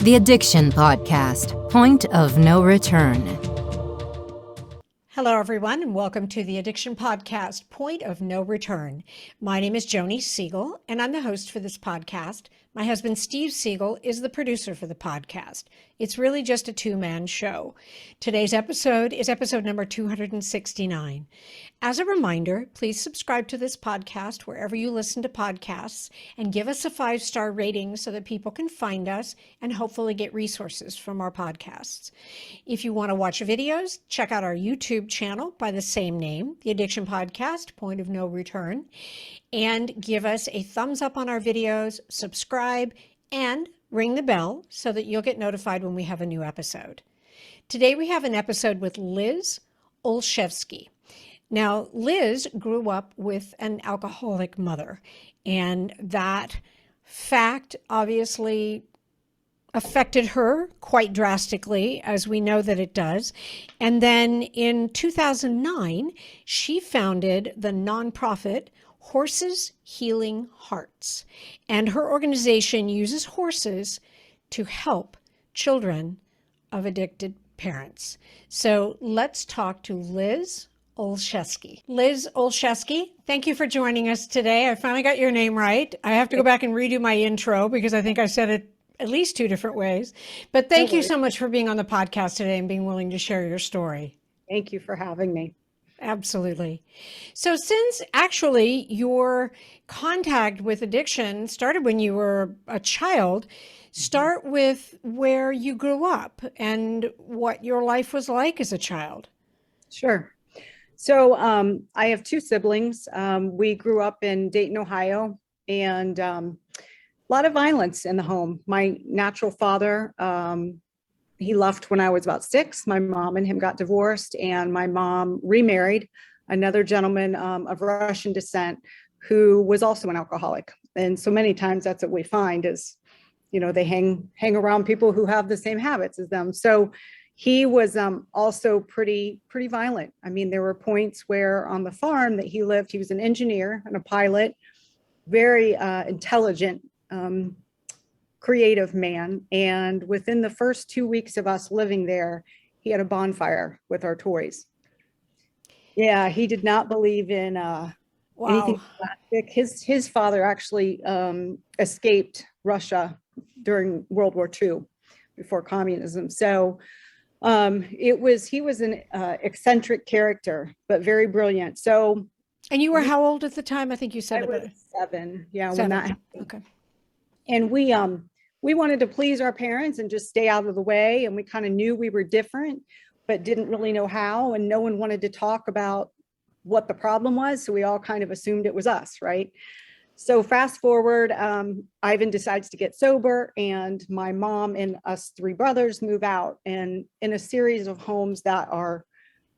The Addiction Podcast, Point of No Return. Hello, everyone, and welcome to the Addiction Podcast, Point of No Return. My name is Joni Siegel, and I'm the host for this podcast. My husband, Steve Siegel, is the producer for the podcast. It's really just a two-man show. Today's episode is episode number 269. As a reminder, please subscribe to this podcast wherever you listen to podcasts and give us a 5-star rating so that people can find us and hopefully get resources from our podcasts. If you want to watch videos, check out our YouTube channel by the same name, The Addiction Podcast, Point of No Return, and give us a thumbs up on our videos, subscribe, and ring the bell so that you'll get notified when we have a new episode. Today we have an episode with Liz Olszewski. Now, Liz grew up with an alcoholic mother, and that fact obviously affected her quite drastically, as we know that it does. And then in 2009, she founded the nonprofit Horses Healing Hearts, and her organization uses horses to help children of addicted parents. So let's talk to Liz Olszewski. Liz Olszewski, thank you for joining us today. I finally got your name right. I have to go back and redo my intro because I think I said it at least 2 different ways. But thank you so much for being on the podcast today and being willing to share your story. Thank you for having me. Absolutely. So since actually your contact with addiction started when you were a child, start with where you grew up and what your life was like as a child. Sure. So I have 2 siblings. We grew up in Dayton, Ohio, and a lot of violence in the home. My natural father, he left when I was about 6. My mom and him got divorced, and my mom remarried another gentleman of Russian descent who was also an alcoholic. And so many times that's what we find is, you know, they hang around people who have the same habits as them. So he was also pretty violent. I mean, there were points where on the farm that he lived, he was an engineer and a pilot, very intelligent, creative man. And within the first 2 weeks of us living there, he had a bonfire with our toys. Yeah, he did not believe in anything plastic. His father actually escaped Russia during World War II before communism. So he was an eccentric character, but very brilliant. So, and you were how old at the time? I think you said I was 7. Yeah, 7. when that happened. Okay. And we wanted to please our parents and just stay out of the way. And we kind of knew we were different, but didn't really know how. And no one wanted to talk about what the problem was. So we all kind of assumed it was us, right? So fast forward, Ivan decides to get sober, and my mom and us 3 brothers move out, and in a series of homes that are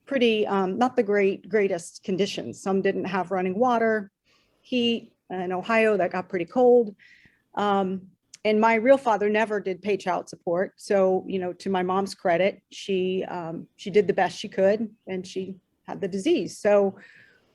pretty, not the greatest conditions. Some didn't have running water, heat. In Ohio, that got pretty cold. And my real father never did pay child support. So, you know, to my mom's credit, she did the best she could, and she had the disease. So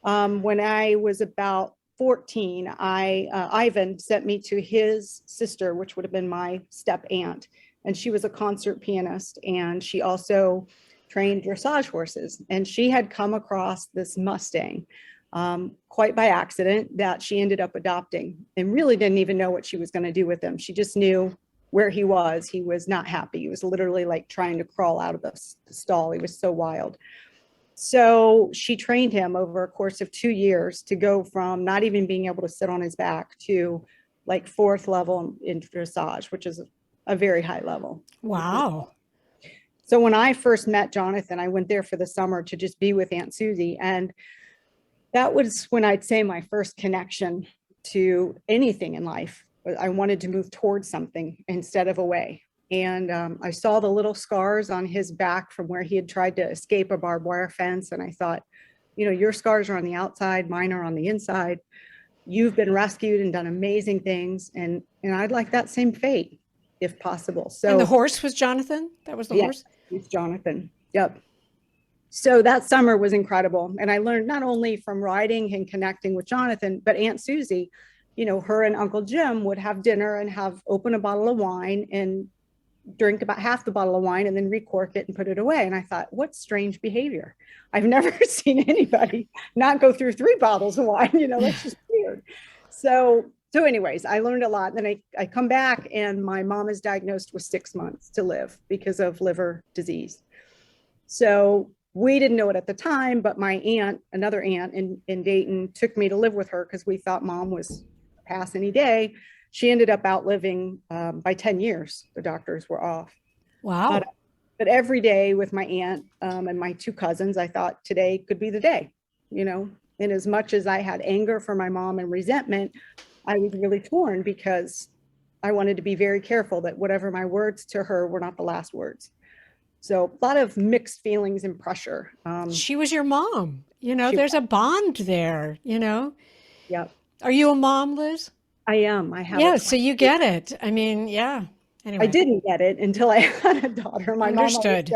when I was about 14, Ivan sent me to his sister, which would have been my step aunt. And she was a concert pianist, and she also trained dressage horses. And she had come across this Mustang quite by accident that she ended up adopting, and really didn't even know what she was going to do with him. She just knew where he was. He was not happy. He was literally like trying to crawl out of the stall. He was so wild. So she trained him over a course of 2 years to go from not even being able to sit on his back to like 4th level in dressage, which is a very high level. Wow. So when I first met Jonathan, I went there for the summer to just be with Aunt Susie. And that was when I'd say my first connection to anything in life. I wanted to move towards something instead of away. And I saw the little scars on his back from where he had tried to escape a barbed wire fence. And I thought, you know, your scars are on the outside, mine are on the inside. You've been rescued and done amazing things. And I'd like that same fate, if possible. So, and the horse was Jonathan? That was the horse? It's Jonathan. Yep. So that summer was incredible. And I learned not only from riding and connecting with Jonathan, but Aunt Susie, you know, her and Uncle Jim would have dinner and have open a bottle of wine and drink about half the bottle of wine and then recork it and put it away. And I thought, what strange behavior. I've never seen anybody not go through 3 bottles of wine. That's just weird. So anyways, I learned a lot. Then I come back and my mom is diagnosed with 6 months to live because of liver disease. So we didn't know it at the time, but my aunt, another aunt in Dayton, took me to live with her because we thought mom was pass any day. She ended up outliving by 10 years. The doctors were off. Wow. But every day with my aunt and my 2 cousins, I thought today could be the day, And as much as I had anger for my mom and resentment, I was really torn because I wanted to be very careful that whatever my words to her were not the last words. So a lot of mixed feelings and pressure. She was your mom. There's a bond there, Yeah, Are you a mom, Liz? I am. I have. Yeah, so you get it. I mean, yeah. Anyway. I didn't get it until I had a daughter. My mom always said,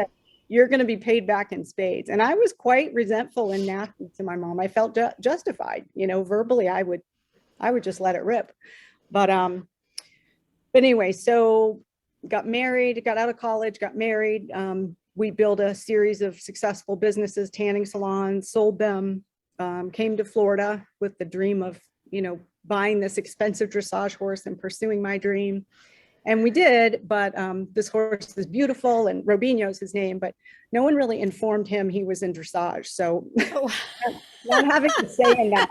you're going to be paid back in spades. And I was quite resentful and nasty to my mom. I felt justified, verbally, I would just let it rip. But anyway, so got married, got out of college, got married. We built a series of successful businesses, tanning salons, sold them, came to Florida with the dream of, buying this expensive dressage horse and pursuing my dream. And we did, but this horse is beautiful and Robinho's his name, but no one really informed him he was in dressage. So not having to say in that.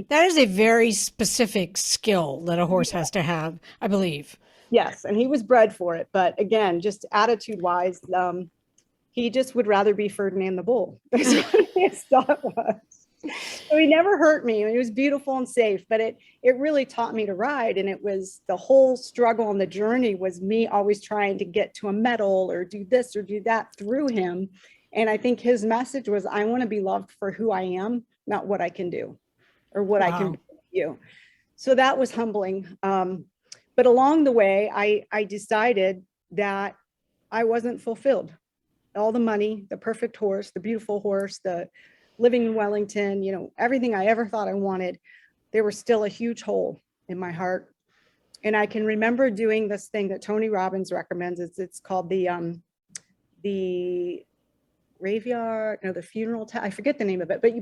That is a very specific skill that a horse has to have, I believe. Yes, and he was bred for it. But again, just attitude-wise, he just would rather be Ferdinand the Bull. That's what his thought was. So he never hurt me. He was beautiful and safe, but it really taught me to ride. And it was the whole struggle on the journey was me always trying to get to a medal or do this or do that through him. And I think his message was, I want to be loved for who I am, not what I can do or what I can do for you. So that was humbling. But along the way, I decided that I wasn't fulfilled. All the money, the perfect horse, the beautiful horse, the living in Wellington, everything I ever thought I wanted, there was still a huge hole in my heart. And I can remember doing this thing that Tony Robbins recommends. It's called the graveyard, no, the funeral. I forget the name of it, but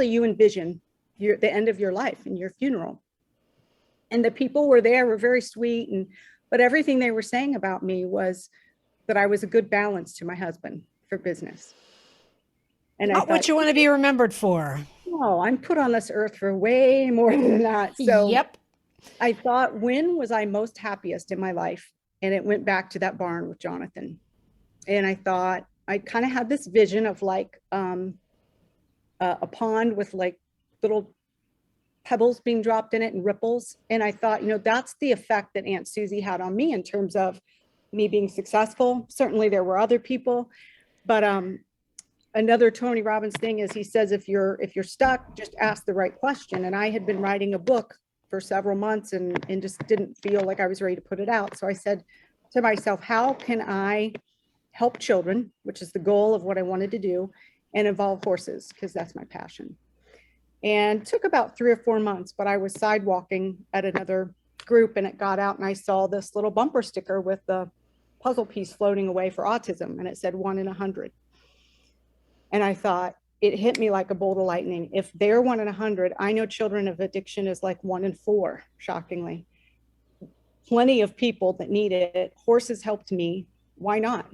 you envision the end of your life and your funeral. And the people were there were very sweet, but everything they were saying about me was that I was a good balance to my husband for business. And not what you want to be remembered for. No, I'm put on this earth for way more than that. So yep. I thought, when was I most happiest in my life? And it went back to that barn with Jonathan. And I thought, I kind of had this vision of like a pond with like little pebbles being dropped in it and ripples. And I thought, that's the effect that Aunt Susie had on me in terms of me being successful. Certainly there were other people, but another Tony Robbins thing is he says, if you're stuck, just ask the right question. And I had been writing a book for several months and just didn't feel like I was ready to put it out. So I said to myself, how can I help children, which is the goal of what I wanted to do, and involve horses, because that's my passion. And it took about 3 or 4 months, but I was sidewalking at another group and it got out and I saw this little bumper sticker with the puzzle piece floating away for autism. And it said 1 in 100. And I thought, it hit me like a bolt of lightning. If they're 1 in 100, I know children of addiction is like 1 in 4, shockingly. Plenty of people that need it. Horses helped me. Why not?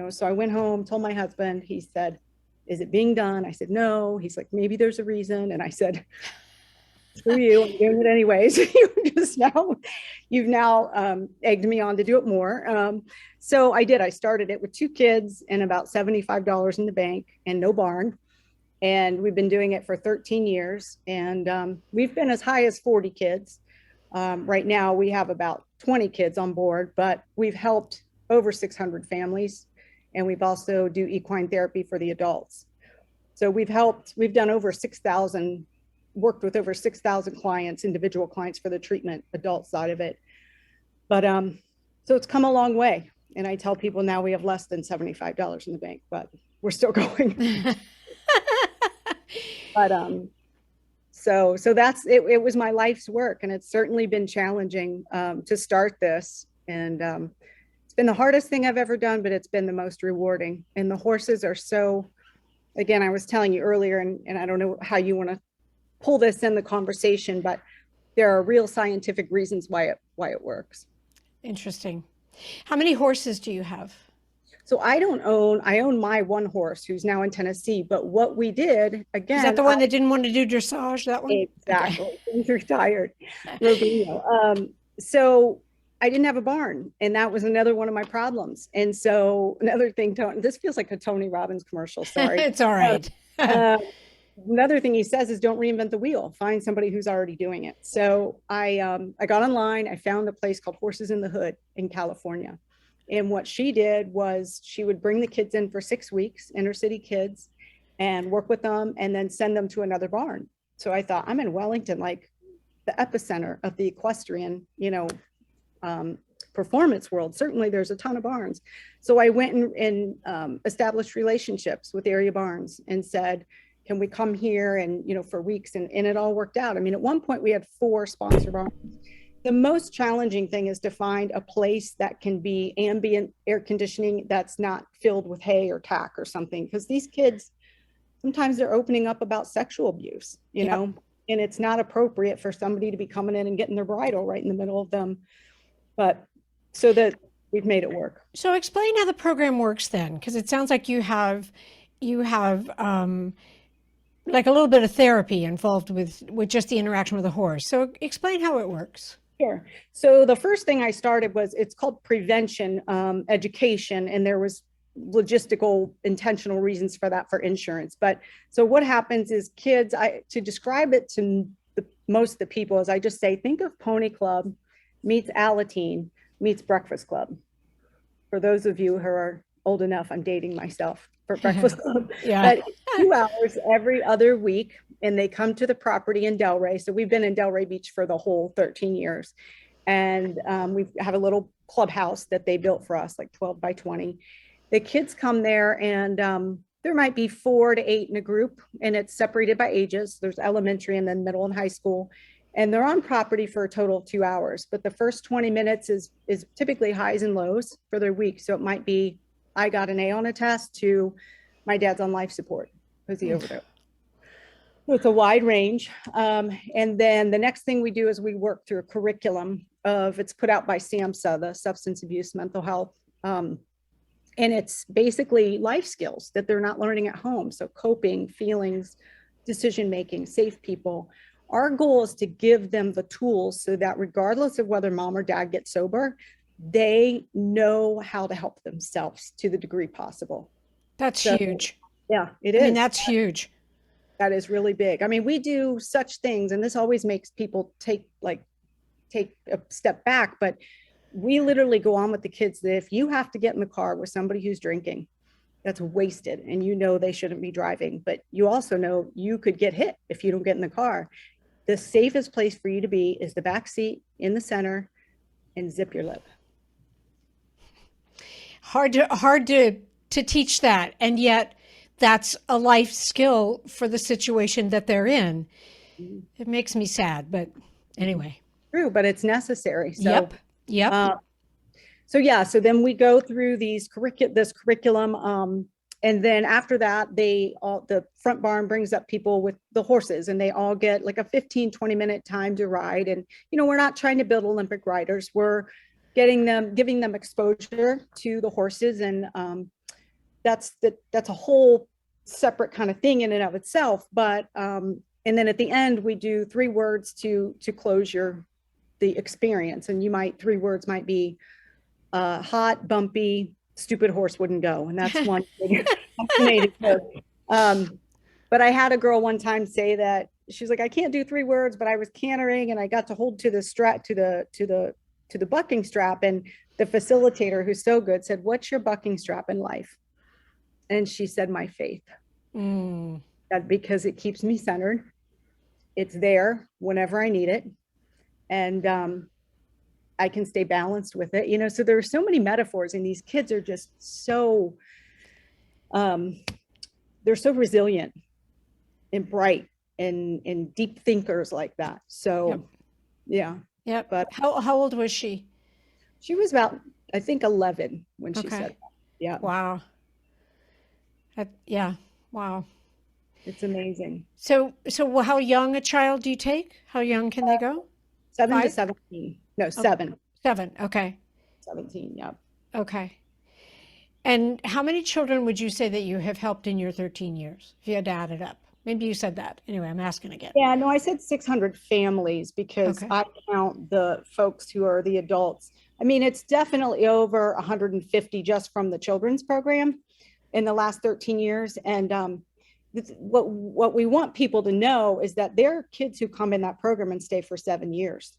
So I went home, told my husband. He said, is it being done? I said, no. He's like, maybe there's a reason. And I said, screw you, I'm doing it anyways. You've now egged me on to do it more. So I did. I started it with 2 kids and about $75 in the bank and no barn. And we've been doing it for 13 years. And we've been as high as 40 kids. Right now we have about 20 kids on board, but we've helped over 600 families. And we've also do equine therapy for the adults. So we've done over 6,000, worked with over 6,000 clients, individual clients for the treatment adult side of it. But so it's come a long way. And I tell people now we have less than $75 in the bank, but we're still going. But so that's it. It was my life's work, and it's certainly been challenging to start this. And it's it's been the hardest thing I've ever done, but it's been the most rewarding. And the horses are so, again, I was telling you earlier, and I don't know how you want to pull this in the conversation, but there are real scientific reasons why it works. Interesting. How many horses do you have? So I own my one horse who's now in Tennessee, but what we did, again. Is that the one that didn't want to do dressage, that one? Exactly. Okay. He's retired. Rubino. So I didn't have a barn, and that was another one of my problems. And so another thing, this feels like a Tony Robbins commercial, sorry. It's all right. Another thing he says is don't reinvent the wheel, find somebody who's already doing it. So I got online, I found a place called Horses in the Hood in California. And what she did was she would bring the kids in for 6 weeks, inner city kids, and work with them and then send them to another barn. So I thought, I'm in Wellington, like the epicenter of the equestrian, performance world. Certainly there's a ton of barns. So I went and established relationships with area barns and said, can we come here and, for weeks, and it all worked out. I mean, at one point we had 4 sponsor barns. The most challenging thing is to find a place that can be ambient air conditioning that's not filled with hay or tack or something, because these kids, sometimes they're opening up about sexual abuse, you know, and it's not appropriate for somebody to be coming in and getting their bridle right in the middle of them. But so that we've made it work. So explain how the program works then, because it sounds like you have like a little bit of therapy involved with just the interaction with the horse. So explain how it works. Sure. So the first thing I started was, it's called prevention education, and there was logistical intentional reasons for that, for insurance. But so what happens is kids, to describe it to most of the people, is I just say, think of Pony Club meets Alateen meets Breakfast Club. For those of you who are old enough, I'm dating myself, for Breakfast Club. Yeah. But 2 hours every other week, and they come to the property in Delray. So we've been in Delray Beach for the whole 13 years. And we have a little clubhouse that they built for us, like 12 by 20. The kids come there, and there might be 4 to 8 in a group, and it's separated by ages. There's elementary and then middle and high school. And they're on property for a total of 2 hours. But the first 20 minutes is typically highs and lows for their week. So it might be, I got an A on a test, to my dad's on life support because he overdosed. So it's a wide range. And then the next thing we do is we work through a curriculum it's put out by SAMHSA, the Substance Abuse Mental Health. And it's basically life skills that they're not learning at home. So coping, feelings, decision-making, safe people. Our goal is to give them the tools so that regardless of whether mom or dad gets sober, they know how to help themselves to the degree possible. That's huge. Yeah, it is. I mean, that's huge. That is really big. I mean, we do such things, and this always makes people take a step back, but we literally go on with the kids that if you have to get in the car with somebody who's drinking, that's wasted, and they shouldn't be driving, but you also know you could get hit if you don't get in the car. The safest place for you to be is the back seat in the center, and zip your lip. Hard to teach that, and yet that's a life skill for the situation that they're in. It makes me sad, but anyway. True, but it's necessary. So, Yep. So then we go through this curriculum, and then after that, the front barn brings up people with the horses, and they all get like a 15-20 minute time to ride. And, we're not trying to build Olympic riders. We're giving them exposure to the horses. And that's a whole separate kind of thing in and of itself. But, and then at the end, we do 3 words to close the experience. And 3 words might be hot, bumpy, stupid horse wouldn't go. And that's one fascinating word. But I had a girl one time say that she's like, I can't do 3 words, but I was cantering and I got to hold to the strap, to the bucking strap. And the facilitator, who's so good, said, what's your bucking strap in life? And she said, my faith. That because it keeps me centered. It's there whenever I need it. And I can stay balanced with it, so there are so many metaphors, and these kids are just so, they're so resilient and bright and deep thinkers like that. So, Yep. yeah. But how old was she? She was about I think 11 when she Okay. said that. Yeah, Wow. Yeah. Wow. it's amazing. So how young a child do you take? How young can they go? 7 to 5? 17. No, Oh, 7, 7. Okay. 17. Yeah. Okay. And how many children would you say that you have helped in your 13 years, if you had to add it up? Maybe you said that. Anyway, I'm asking again. Yeah, no, I said 600 families because Okay. I count the folks who are the adults. I mean, it's definitely over 150 just from the children's program in the last 13 years. And what we want people to know is that there are kids who come in that program and stay for 7 years.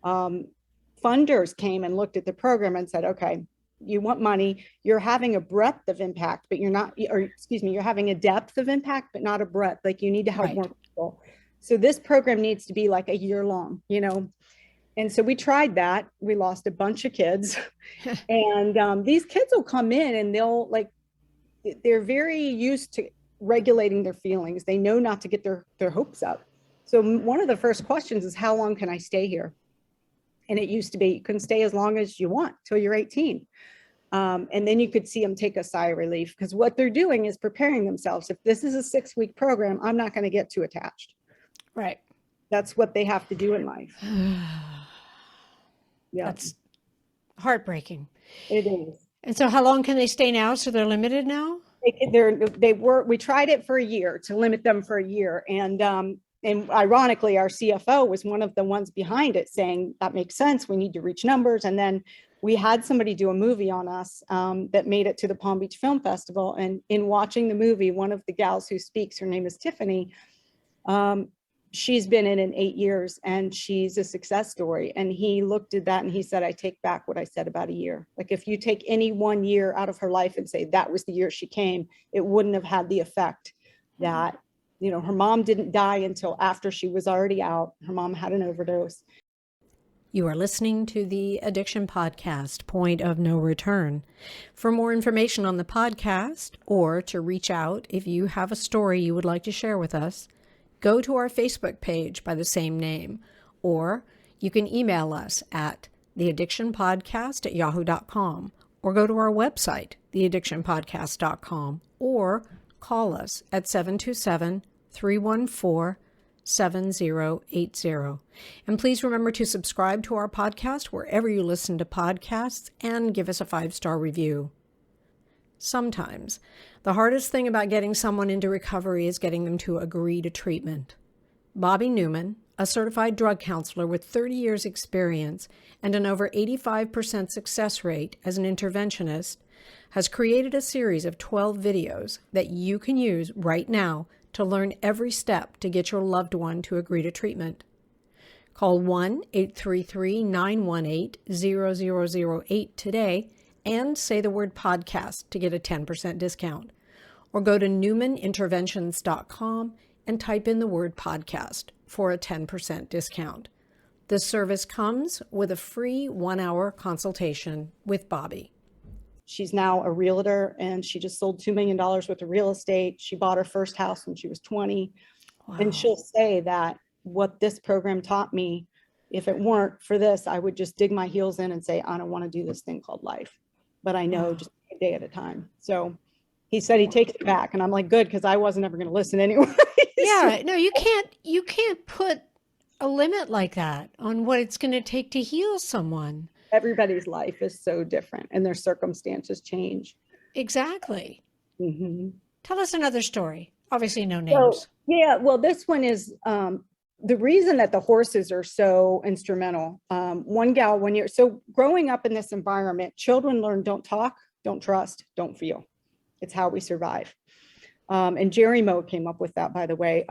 Funders came and looked at the program and said, okay, you want money, you're having a breadth of impact, but you're not, or excuse me, you're having a depth of impact, but not a breadth. Like you need to help Right. more people. So this program needs to be like a year long, And so we tried that. We lost a bunch of kids. And these kids will come in and they're very used to regulating their feelings. They know not to get their hopes up. So one of the first questions is, how long can I stay here? And it used to be, you can stay as long as you want till you're 18. And then you could see them take a sigh of relief, because what they're doing is preparing themselves. If this is a 6-week program, I'm not going to get too attached. Right. That's what they have to do in life. Yeah, That's heartbreaking. it is. And so how long can they stay now? So they're limited now? We tried it for a year, to limit them for a year. And ironically, our CFO was one of the ones behind it, saying that makes sense. We need to reach numbers. And then we had somebody do a movie on us that made it to the Palm Beach Film Festival. And in watching the movie, one of the gals who speaks, her name is Tiffany. She's been in 8 years and she's a success story. And he looked at that and he said, I take back what I said about a year. Like if you take any 1 year out of her life and say that was the year she came, it wouldn't have had the effect that, her mom didn't die until after she was already out. Her mom had an overdose. You are listening to the Addiction Podcast, Point of No Return. For more information on the podcast, or to reach out if you have a story you would like to share with us, go to our Facebook page by the same name, or you can email us at theaddictionpodcast@yahoo.com, or go to our website, theaddictionpodcast.com, or call us at 727-314-7080. And please remember to subscribe to our podcast wherever you listen to podcasts and give us a 5-star review. Sometimes, the hardest thing about getting someone into recovery is getting them to agree to treatment. Bobby Newman, a certified drug counselor with 30 years experience and an over 85% success rate as an interventionist, has created a series of 12 videos that you can use right now to learn every step to get your loved one to agree to treatment. Call 1-833-918-0008 today and say the word podcast to get a 10% discount. Or go to newmaninterventions.com and type in the word podcast for a 10% discount. This service comes with a free 1-hour consultation with Bobby. She's now a realtor and she just sold $2 million worth of real estate. She bought her first house when she was 20. Wow. And she'll say that what this program taught me, if it weren't for this, I would just dig my heels in and say, I don't want to do this thing called life. But I know just a day at a time. So he said he takes it back. And I'm like, good, because I wasn't ever going to listen anyway. Yeah, no, you can't put a limit like that on what it's going to take to heal someone. Everybody's life is so different and their circumstances change. Exactly. Mm-hmm. Tell us another story. Obviously no names. So, yeah, well, this one is the reason that the horses are so instrumental. One gal, growing up in this environment, children learn don't talk, don't trust, don't feel. It's how we survive. And Jerry Moe came up with that, by the way.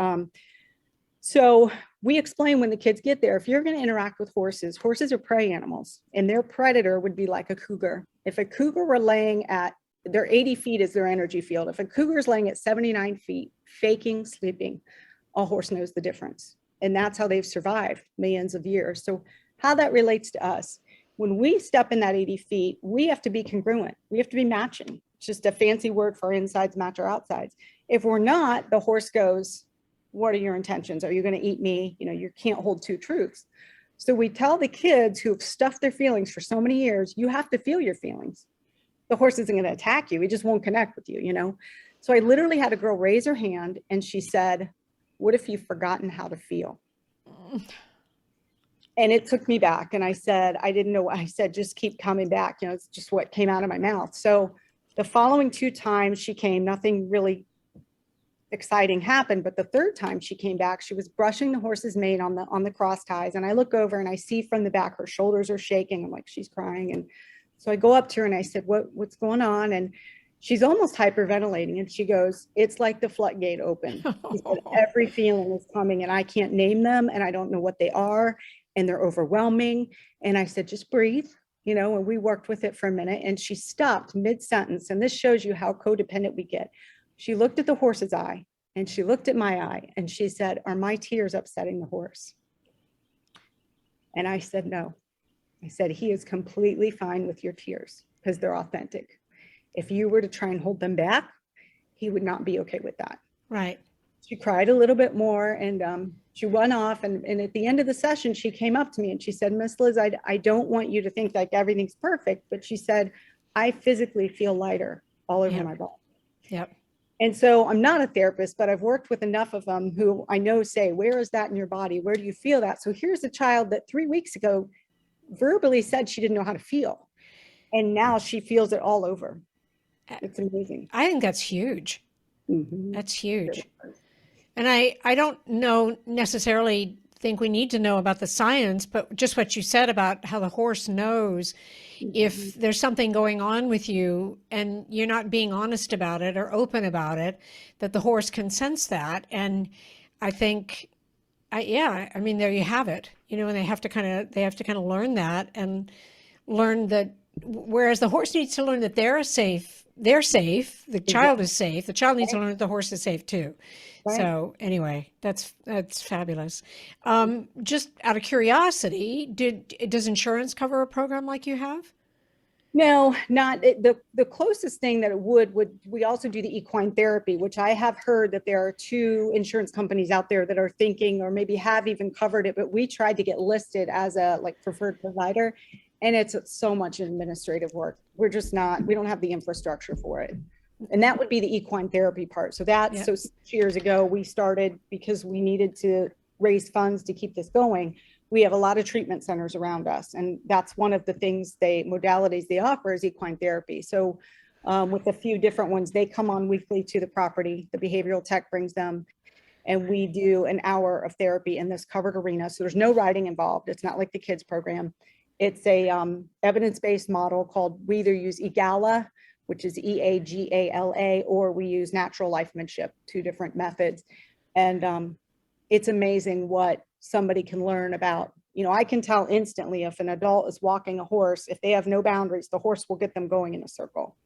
So we explain when the kids get there, if you're going to interact with horses are prey animals, and their predator would be like a cougar. If a cougar were laying at, their 80 feet is their energy field. If a cougar is laying at 79 feet, faking, sleeping, a horse knows the difference. And that's how they've survived millions of years. So how that relates to us, when we step in that 80 feet, we have to be congruent. We have to be matching. It's just a fancy word for insides match our outsides. If we're not, the horse goes, what are your intentions? Are you going to eat me? You can't hold two truths. So we tell the kids who've stuffed their feelings for so many years, you have to feel your feelings. The horse isn't going to attack you. He just won't connect with you, you know? So I literally had a girl raise her hand and she said, what if you've forgotten how to feel? And it took me back. And I said, I didn't know. I said, just keep coming back. You know, it's just what came out of my mouth. So the following 2 times she came, nothing really exciting happened. But the 3rd time she came back, she was brushing the horse's mane on the cross ties. And I look over and I see from the back, her shoulders are shaking. I'm like, she's crying. And so I go up to her and I said, what's going on? And she's almost hyperventilating. And she goes, it's like the floodgate opened. She said, every feeling is coming and I can't name them and I don't know what they are. And they're overwhelming. And I said, just breathe, you know, and we worked with it for a minute and she stopped mid-sentence. And this shows you how codependent we get. She looked at the horse's eye and she looked at my eye and she said, are my tears upsetting the horse? And I said, no. I said, he is completely fine with your tears because they're authentic. If you were to try and hold them back, he would not be okay with that. Right. She cried a little bit more and she went off. And at the end of the session, she came up to me and she said, Miss Liz, I don't want you to think like everything's perfect. But she said, I physically feel lighter all over my body. Yep. And so I'm not a therapist, but I've worked with enough of them who I know say, where is that in your body? Where do you feel that? So here's a child that 3 weeks ago verbally said she didn't know how to feel. And now she feels it all over. It's amazing. I think that's huge. Mm-hmm. That's huge. And I don't necessarily think we need to know about the science, but just what you said about how the horse knows if there's something going on with you and you're not being honest about it or open about it, that the horse can sense that. And I think, I mean, there you have it, you know, and they have to kind of learn that and learn that, whereas the horse needs to learn that they're safe, the child is safe, the child needs to learn that the horse is safe too. Right. So anyway, that's fabulous. Just out of curiosity, does insurance cover a program like you have? No, not the closest thing that it would we also do the equine therapy, which I have heard that there are 2 insurance companies out there that are thinking or maybe have even covered it, but we tried to get listed as a preferred provider, and it's so much administrative work. We don't have the infrastructure for it. And that would be the equine therapy part. So so 6 years ago, we started because we needed to raise funds to keep this going. We have a lot of treatment centers around us. And that's one of the things modalities they offer is equine therapy. So with a few different ones, they come on weekly to the property. The behavioral tech brings them and we do an hour of therapy in this covered arena. So there's no riding involved. It's not like the kids program. It's a evidence-based model called, we either use EAGALA, which is EAGALA, or we use natural lifemanship, 2 different methods. And it's amazing what somebody can learn about. You know, I can tell instantly if an adult is walking a horse, if they have no boundaries, the horse will get them going in a circle.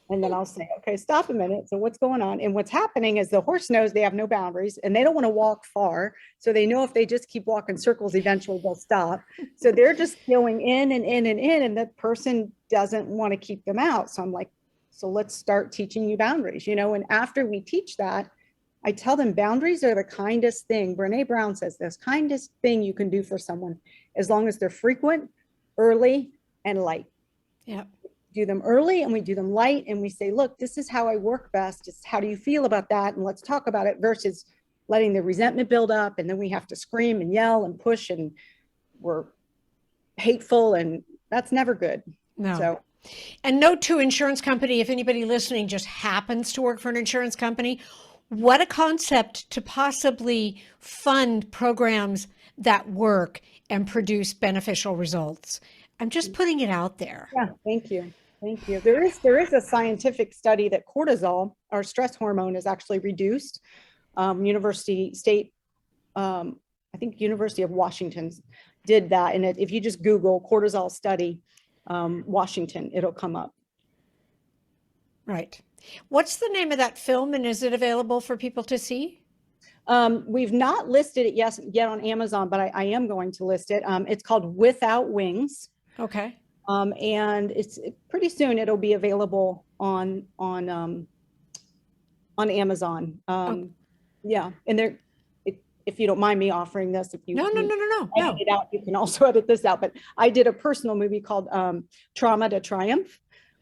And then I'll say, okay, stop a minute. So what's going on? And what's happening is the horse knows they have no boundaries and they don't want to walk far. So they know if they just keep walking circles, eventually they'll stop. So they're just going in and in and in, and the person doesn't want to keep them out. So I'm like, so let's start teaching you boundaries, you know? And after we teach that, I tell them boundaries are the kindest thing. Brene Brown says this, kindest thing you can do for someone, as long as they're frequent, early, and light. Yeah. Do them early and we do them light and we say, look, this is how I work best. It's how do you feel about that? And let's talk about it, versus letting the resentment build up. And then we have to scream and yell and push and we're hateful, and that's never good. No. So, and note to insurance company, if anybody listening just happens to work for an insurance company, what a concept to possibly fund programs that work and produce beneficial results. I'm just putting it out there. Yeah, thank you. Thank you. There is a scientific study that cortisol, our stress hormone, is actually reduced. I think University of Washington did that. And if you just Google cortisol study, Washington, it'll come up. Right. What's the name of that film, and is it available for people to see? We've not listed it yet on Amazon, but I am going to list it. It's called Without Wings. Okay. And it's pretty soon it'll be available on Amazon. Yeah, and if you don't mind me offering this, if you No. edit it out, you can also edit this out. But I did a personal movie called Trauma to Triumph,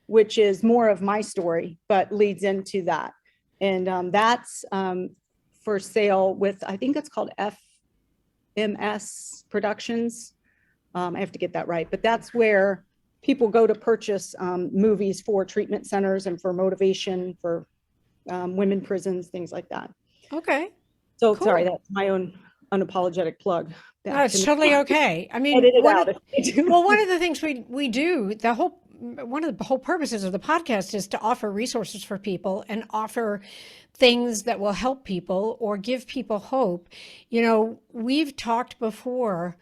which is more of my story, but leads into that. And that's for sale with, I think it's called FMS Productions. I have to get that right, but that's where people go to purchase movies for treatment centers and for motivation for women prisons, things like that. Okay. So Cool. sorry, that's my own unapologetic plug. No, it's totally okay. I mean, Edit it one out of, if you do. well, one of the things we do, one of the whole purposes of the podcast is to offer resources for people and offer things that will help people or give people hope. You know, we've talked before.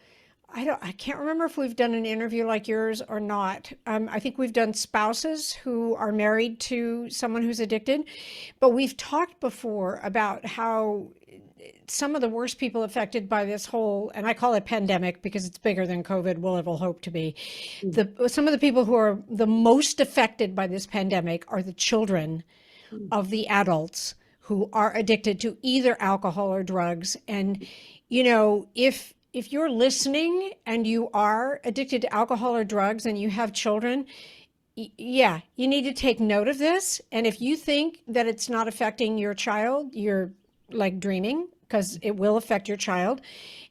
I can't remember if we've done an interview like yours or not. I think we've done spouses who are married to someone who's addicted, but we've talked before about how some of the worst people affected by this whole, and I call it pandemic because it's bigger than COVID will ever hope to be. Some of the people who are the most affected by this pandemic are the children of the adults who are addicted to either alcohol or drugs. And, you know, if you're listening and you are addicted to alcohol or drugs and you have children, yeah, you need to take note of this. And if you think that it's not affecting your child, you're like dreaming, because it will affect your child.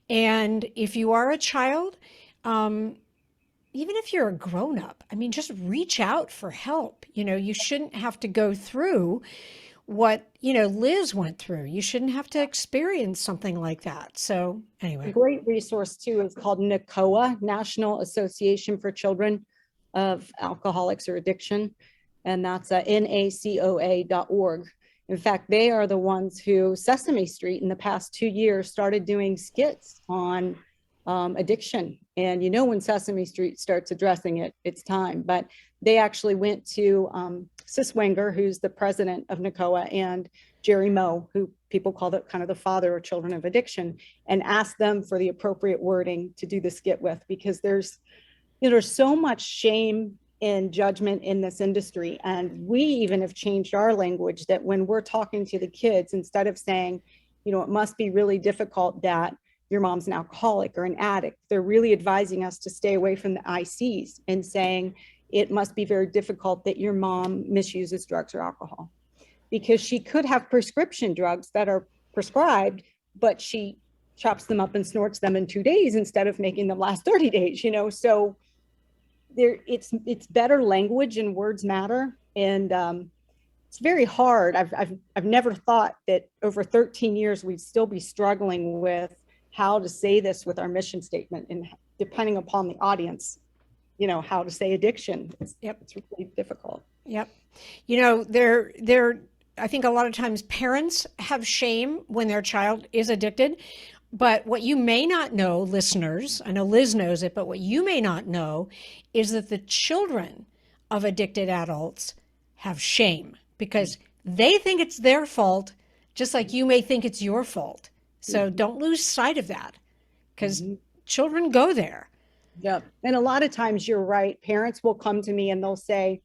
And if you are a child, even if you're a grown up, I mean, just reach out for help. You know, you shouldn't have to go through what, you know, Liz went through. You shouldn't have to experience something like that. So anyway. A great resource too is called NACOA, National Association for Children of Alcoholics or Addiction. And that's NACOA.org. In fact, they are the ones who Sesame Street in the past 2 years started doing skits on addiction. And you know, when Sesame Street starts addressing it, it's time. But they actually went to Sis Wenger, who's the president of NACOA, and Jerry Moe, who people call the kind of the father of children of addiction, and asked them for the appropriate wording to do the skit with, because there's so much shame and judgment in this industry. And we even have changed our language that when we're talking to the kids, instead of saying, you know, it must be really difficult that your mom's an alcoholic or an addict, they're really advising us to stay away from the ICs and saying it must be very difficult that your mom misuses drugs or alcohol, because she could have prescription drugs that are prescribed, but she chops them up and snorts them in 2 days instead of making them last 30 days, you know. So it's better language, and words matter. And it's very hard. I've never thought that over 13 years we'd still be struggling with how to say this with our mission statement, and depending upon the audience, you know, how to say addiction. It's really difficult. Yep. You know, I think a lot of times parents have shame when their child is addicted. But what you may not know, listeners, I know Liz knows it, but what you may not know is that the children of addicted adults have shame because they think it's their fault, just like you may think it's your fault. So don't lose sight of that, because children go there. Yeah. And a lot of times you're right. Parents will come to me and they'll say,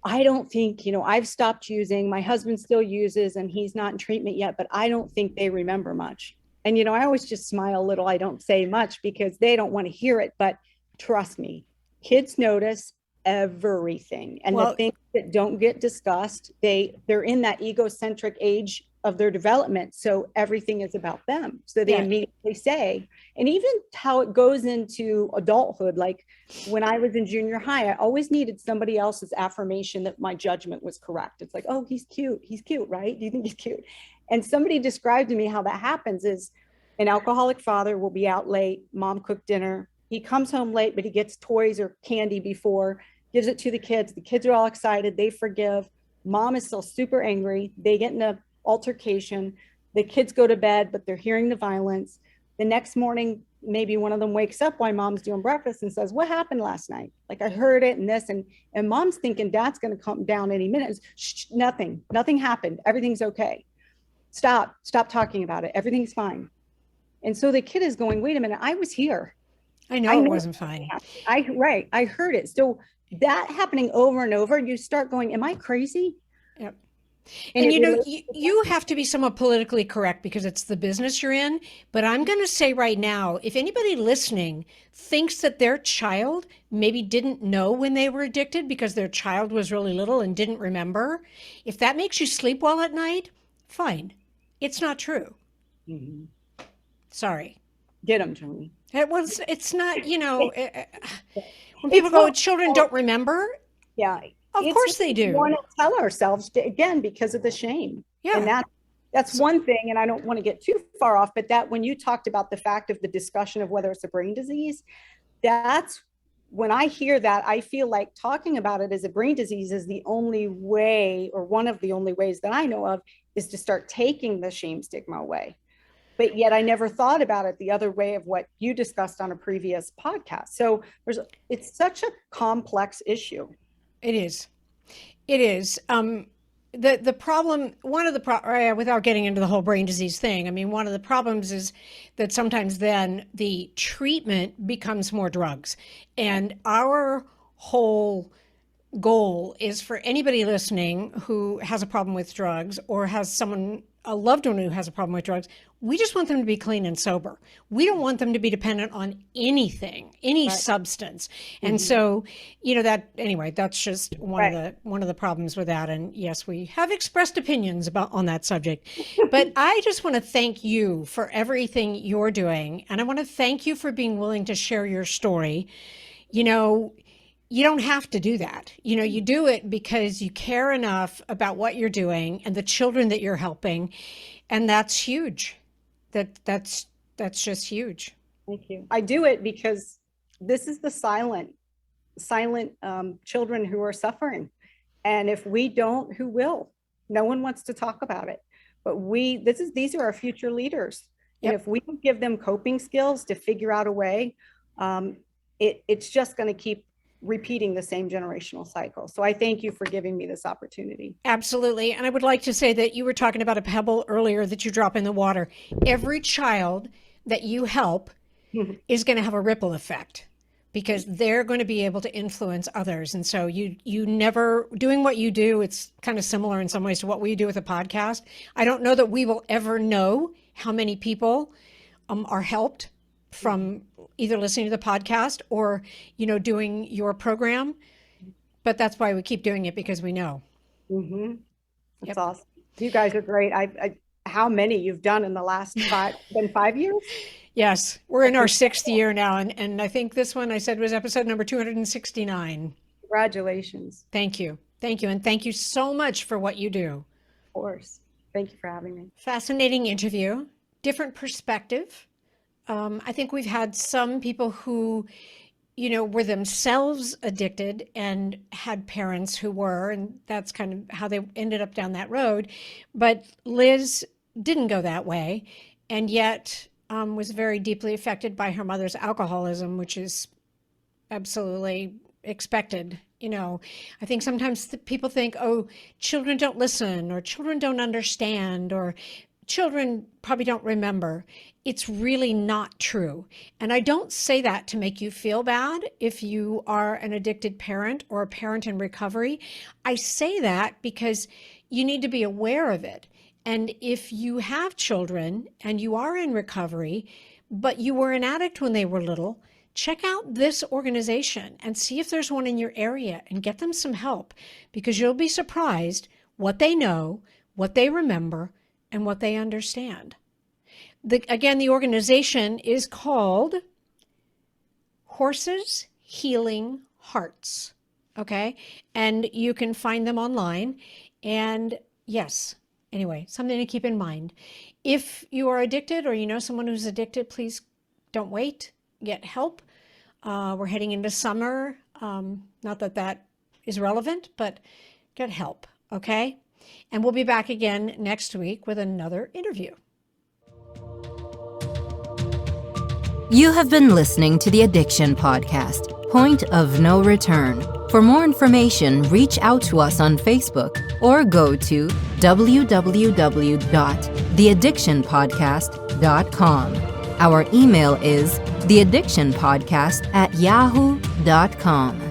I don't think, you know, I've stopped using, my husband still uses and he's not in treatment yet, but I don't think they remember much. And, you know, I always just smile a little. I don't say much because they don't want to hear it. But trust me, kids notice everything. And the things that don't get discussed, they're in that egocentric age of their development. So everything is about them. So they immediately say, and even how it goes into adulthood, like when I was in junior high, I always needed somebody else's affirmation that my judgment was correct. It's like, oh, he's cute, right? Do you think he's cute? And somebody described to me how that happens is an alcoholic father will be out late, mom cooked dinner. He comes home late, but he gets toys or candy before, gives it to the kids. The kids are all excited. They forgive. Mom is still super angry. They get in a altercation. The kids go to bed, but they're hearing the violence. The next morning, maybe one of them wakes up while mom's doing breakfast and says, what happened last night? Like, I heard it and this, and mom's thinking dad's going to come down any minute. Shh, nothing happened. Everything's okay. Stop talking about it. Everything's fine. And so the kid is going, wait a minute, I was here. I know it wasn't fine. I heard it. So that happening over and over, you start going, am I crazy? Yep. And you know, you have to be somewhat politically correct because it's the business you're in. But I'm going to say right now, if anybody listening thinks that their child maybe didn't know when they were addicted because their child was really little and didn't remember, if that makes you sleep well at night, fine. It's not true. Mhm. Sorry. Get them, Joni. It's not, you know, when people go, children don't remember. Yeah. Of course they do. We want to tell ourselves again because of the shame. Yeah. And that's one thing. And I don't want to get too far off, but that when you talked about the fact of the discussion of whether it's a brain disease, that's when I hear that, I feel like talking about it as a brain disease is the only way, or one of the only ways that I know of, is to start taking the shame stigma away. But yet I never thought about it the other way of what you discussed on a previous podcast. So it's such a complex issue. It is. It is. The problem, without getting into the whole brain disease thing, I mean, one of the problems is that sometimes then the treatment becomes more drugs. And our whole goal is for anybody listening who has a problem with drugs or has a loved one who has a problem with drugs, we just want them to be clean and sober. We don't want them to be dependent on anything, any substance. And so, you know, that's just one of the problems with that. And yes, we have expressed opinions on that subject, but I just want to thank you for everything you're doing. And I want to thank you for being willing to share your story. You know, you don't have to do that. You know, you do it because you care enough about what you're doing and the children that you're helping. And that's huge. That's just huge. Thank you. I do it because this is the silent children who are suffering. And if we don't, who will? No one wants to talk about it. But these are our future leaders. And if we can give them coping skills to figure out a way, it's just going to keep repeating the same generational cycle. So I thank you for giving me this opportunity. Absolutely. And I would like to say that you were talking about a pebble earlier that you drop in the water. Every child that you help is going to have a ripple effect because they're going to be able to influence others. And so you never doing what you do. It's kind of similar in some ways to what we do with a podcast. I don't know that we will ever know how many people are helped from either listening to the podcast or, you know, doing your program. But that's why we keep doing it, because we know. That's awesome. You guys are great. How many you've done in the last 5 years? Yes, we're in our 6th year now. And I think this one I said was episode number 269. Congratulations. Thank you. Thank you. And thank you so much for what you do. Of course. Thank you for having me. Fascinating interview. Different perspective. I think we've had some people who, you know, were themselves addicted and had parents who were, and that's kind of how they ended up down that road. But Liz didn't go that way, and yet was very deeply affected by her mother's alcoholism, which is absolutely expected. You know, I think sometimes people think, oh, children don't listen, or children don't understand, or children probably don't remember. It's really not true. And I don't say that to make you feel bad if you are an addicted parent or a parent in recovery. I say that because you need to be aware of it. And if you have children and you are in recovery, but you were an addict when they were little, check out this organization and see if there's one in your area and get them some help, because you'll be surprised what they know, what they remember, and what they understand. Again, the organization is called Horses Healing Hearts, okay? And you can find them online. And yes, anyway, something to keep in mind. If you are addicted or you know someone who's addicted, please don't wait, get help. We're heading into summer. Not that that is relevant, but get help, okay? And we'll be back again next week with another interview. You have been listening to the Addiction Podcast, Point of No Return. For more information, reach out to us on Facebook or go to www.theaddictionpodcast.com. Our email is theaddictionpodcast@yahoo.com.